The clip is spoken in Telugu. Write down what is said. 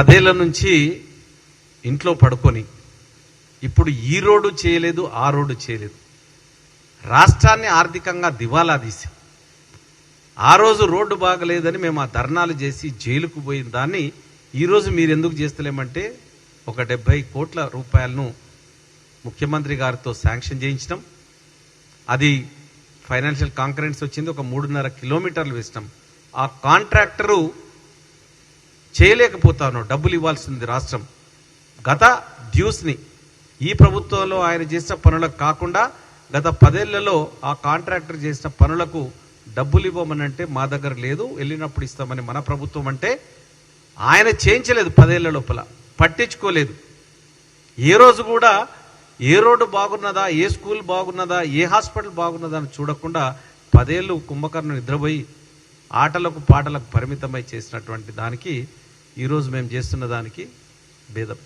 10 ఏళ్ల నుంచి ఇంట్లో పడుకొని ఇప్పుడు ఈ రోడ్డు చేయలేదు, ఆ రోడ్డు చేయలేదు, రాష్ట్రాన్ని ఆర్థికంగా దివాలా తీశాం. ఆ రోజు రోడ్డు బాగలేదని మేము ఆ ధర్నాలు చేసి జైలుకు పోయిన దాన్ని ఈరోజు మీరు ఎందుకు చేస్తలేమంటే ఒక 70 కోట్ల రూపాయలను ముఖ్యమంత్రి గారితో శాంక్షన్ చేయించడం, అది ఫైనాన్షియల్ కాంకరెన్స్ వచ్చింది, ఒక 3.5 కిలోమీటర్లు వేసినాం. ఆ కాంట్రాక్టరు చేయలేకపోతాను, డబ్బులు ఇవ్వాల్సింది రాష్ట్రం. గత డ్యూస్ని ఈ ప్రభుత్వంలో ఆయన చేసిన పనులకు కాకుండా గత 10 ఏళ్లలో ఆ కాంట్రాక్టర్ చేసిన పనులకు డబ్బులు ఇవ్వమనంటే మా దగ్గర లేదు, వెళ్ళినప్పుడు ఇస్తామని మన ప్రభుత్వం అంటే ఆయన చేయించలేదు. 10 ఏళ్ల లోపల పట్టించుకోలేదు. ఏ రోజు కూడా ఏ రోడ్డు బాగున్నదా, ఏ స్కూల్ బాగున్నదా, ఏ హాస్పిటల్ బాగున్నదా అని చూడకుండా 10 ఏళ్ళు కుంభకర్ణులు నిద్రపోయి ఆటలకు పాటలకు పరిమితమై చేసినటువంటి దానికి ఈరోజు మేము చేస్తున్న దానికి భేదం.